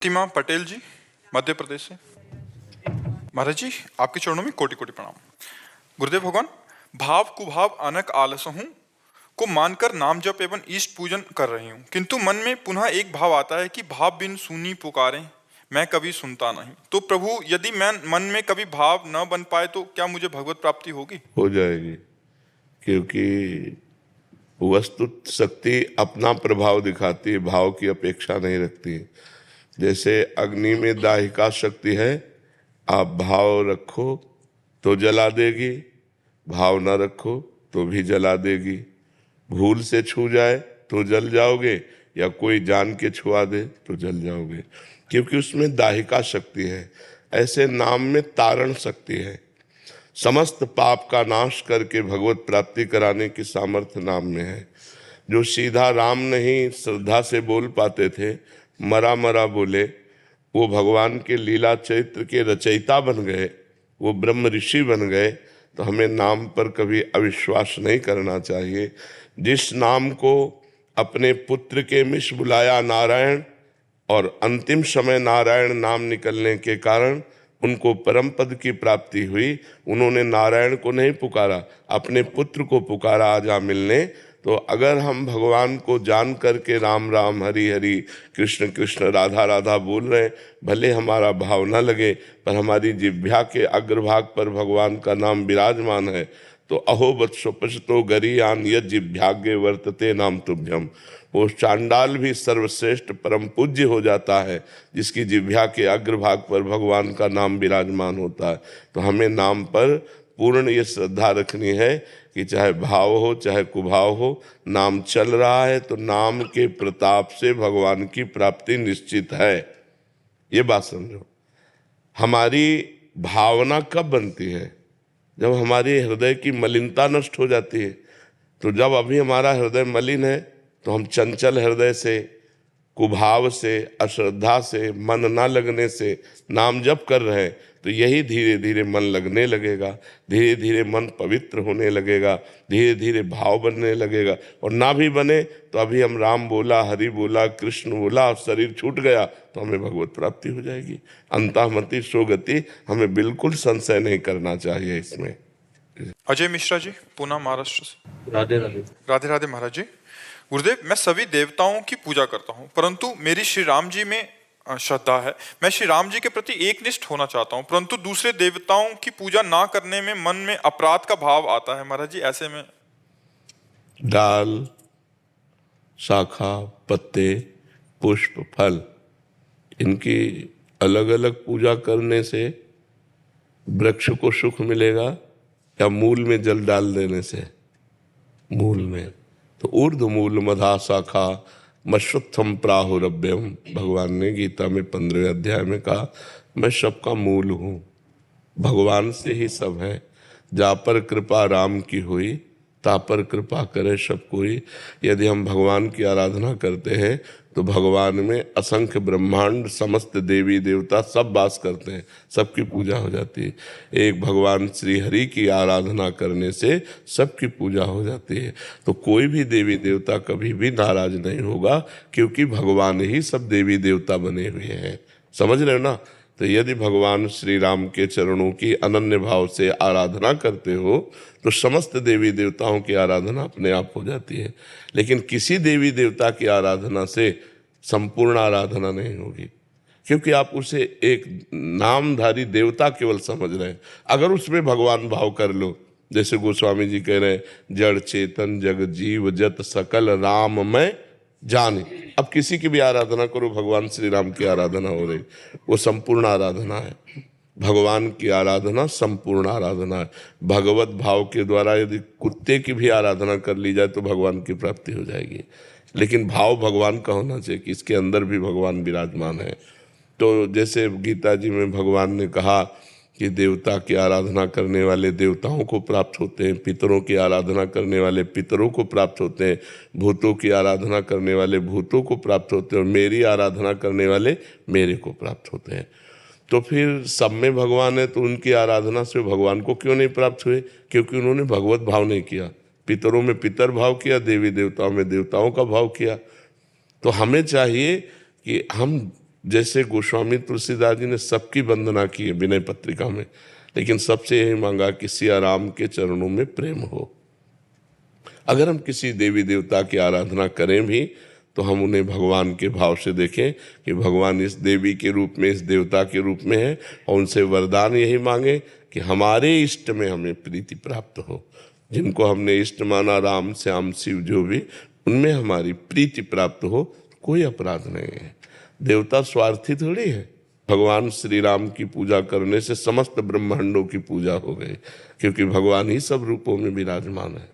प्रतिमा पटेल जी, मध्य प्रदेश से। महाराज जी, आपके चरणों में कोटि कोटि प्रणाम। गुरुदेव भगवान, भाव कुभाव अनक आलस हूँ को मानकर नाम जप एवं इष्ट पूजन कर रही हूँ, किंतु मन में पुनः एक भाव आता है कि भाव बिन सुनी पुकारें मैं कभी सुनता नहीं। तो प्रभु, यदि मैं मन में कभी भाव न बन पाए तो क्या मुझे भगवत प्राप्ति होगी? हो जाएगी, क्योंकि वस्तु शक्ति अपना प्रभाव दिखाती है, भाव की अपेक्षा नहीं रखती। जैसे अग्नि में दाहिका शक्ति है, आप भाव रखो तो जला देगी, भाव न रखो तो भी जला देगी। भूल से छू जाए तो जल जाओगे, या कोई जान के छुआ दे तो जल जाओगे, क्योंकि उसमें दाहिका शक्ति है। ऐसे नाम में तारण शक्ति है। समस्त पाप का नाश करके भगवत प्राप्ति कराने की सामर्थ्य नाम में है। जो सीधा राम नहीं श्रद्धा से बोल पाते थे, मरा मरा बोले, वो भगवान के लीला चरित्र के रचयिता बन गए, वो ब्रह्म ऋषि बन गए। तो हमें नाम पर कभी अविश्वास नहीं करना चाहिए। जिस नाम को अपने पुत्र के मिश बुलाया नारायण, और अंतिम समय नारायण नाम निकलने के कारण उनको परम पद की प्राप्ति हुई। उन्होंने नारायण को नहीं पुकारा, अपने पुत्र को पुकारा आजा मिलने। तो अगर हम भगवान को जान करके राम राम हरि हरि कृष्ण कृष्ण राधा राधा बोल रहे हैं, भले हमारा भाव न लगे, पर हमारी जिह्वा के अग्रभाग पर भगवान का नाम विराजमान है, तो अहो वत्सो पश्तो गरीयान यद जिह्वाग्ये वर्तते नाम तुभ्यम। वो चांडाल भी सर्वश्रेष्ठ परम पूज्य हो जाता है जिसकी जिह्वा के अग्रभाग पर भगवान का नाम विराजमान होता है। तो हमें नाम पर पूर्ण ये श्रद्धा रखनी है कि चाहे भाव हो चाहे कुभाव हो, नाम चल रहा है तो नाम के प्रताप से भगवान की प्राप्ति निश्चित है। ये बात समझो। हमारी भावना कब बनती है? जब हमारी हृदय की मलिनता नष्ट हो जाती है। तो जब अभी हमारा हृदय मलिन है तो हम चंचल हृदय से, कुभाव से, अश्रद्धा से, मन ना लगने से नाम जप कर रहे हैं, तो यही धीरे धीरे मन लगने लगेगा, धीरे धीरे मन पवित्र होने लगेगा, धीरे धीरे भाव बनने लगेगा। और ना भी बने तो अभी हम राम बोला, हरि बोला, कृष्ण बोला और शरीर छूट गया तो हमें भगवत प्राप्ति हो जाएगी। अंतःमति सोगति, हमें बिल्कुल संशय नहीं करना चाहिए इसमें। अजय मिश्रा जी, पुणे महाराष्ट्र से। राधे राधे। राधे राधे महाराज जी। गुरुदेव, मैं सभी देवताओं की पूजा करता हूँ, परंतु मेरी श्री राम जी में श्रद्धा है। मैं श्री राम जी के प्रति एकनिष्ठ होना चाहता हूँ, परंतु दूसरे देवताओं की पूजा ना करने में मन में अपराध का भाव आता है। महाराज जी, ऐसे में डाल, शाखा, पत्ते, पुष्प, फल, इनकी अलग अलग पूजा करने से वृक्ष को सुख मिलेगा, या मूल में जल डाल देने से? मूल में। तो ऊर्ध्व मूल मधा शाखा मश्रुत्थम प्राहुरभ्यम, भगवान ने गीता में 15वें अध्याय में कहा, मैं सबका मूल हूँ, भगवान से ही सब है। जा पर कृपा राम की हुई, ता पर कृपा करे सब कोई। यदि हम भगवान की आराधना करते हैं तो भगवान में असंख्य ब्रह्मांड, समस्त देवी देवता सब वास करते हैं, सबकी पूजा हो जाती है। एक भगवान श्री हरि की आराधना करने से सबकी पूजा हो जाती है। तो कोई भी देवी देवता कभी भी नाराज नहीं होगा, क्योंकि भगवान ही सब देवी देवता बने हुए हैं। समझ रहे हो ना? तो यदि भगवान श्री राम के चरणों की अनन्य भाव से आराधना करते हो तो समस्त देवी देवताओं की आराधना अपने आप हो जाती है। लेकिन किसी देवी देवता की आराधना से संपूर्ण आराधना नहीं होगी, क्योंकि आप उसे एक नामधारी देवता केवल समझ रहे हैं। अगर उसमें भगवान भाव कर लो, जैसे गोस्वामी जी कह रहे हैं, जड़ चेतन जग जीव जत सकल राम में जाने। अब किसी की भी आराधना करो, भगवान श्री राम की आराधना हो रही, वो संपूर्ण आराधना है। भगवान की आराधना संपूर्ण आराधना है। भगवत भाव के द्वारा यदि कुत्ते की भी आराधना कर ली जाए तो भगवान की प्राप्ति हो जाएगी। लेकिन भाव भगवान का होना चाहिए कि इसके अंदर भी भगवान विराजमान है। तो जैसे गीता जी में भगवान ने कहा कि देवता की आराधना करने वाले देवताओं को प्राप्त होते हैं, पितरों की आराधना करने वाले पितरों को प्राप्त होते हैं, भूतों की आराधना करने वाले भूतों को प्राप्त होते हैं, और मेरी आराधना करने वाले मेरे को प्राप्त होते हैं। तो फिर सब में भगवान है, तो उनकी आराधना से भगवान को क्यों नहीं प्राप्त हुए? क्योंकि उन्होंने भगवत भाव नहीं किया। पितरों में पितर भाव किया, देवी देवताओं में देवताओं का भाव किया। तो हमें चाहिए कि हम जैसे गोस्वामी तुलसीदास जी ने सबकी वंदना की है विनय पत्रिका में, लेकिन सबसे यही मांगा कि सिया राम के चरणों में प्रेम हो। अगर हम किसी देवी देवता की आराधना करें भी तो हम उन्हें भगवान के भाव से देखें कि भगवान इस देवी के रूप में, इस देवता के रूप में है, और उनसे वरदान यही मांगे कि हमारे इष्ट में हमें प्रीति प्राप्त हो। जिनको हमने इष्ट माना, राम श्याम शिव जो भी, उनमें हमारी प्रीति प्राप्त हो, कोई अपराध नहीं है। देवता स्वार्थी थोड़ी है। भगवान श्री राम की पूजा करने से समस्त ब्रह्मांडों की पूजा हो गई, क्योंकि भगवान ही सब रूपों में विराजमान है।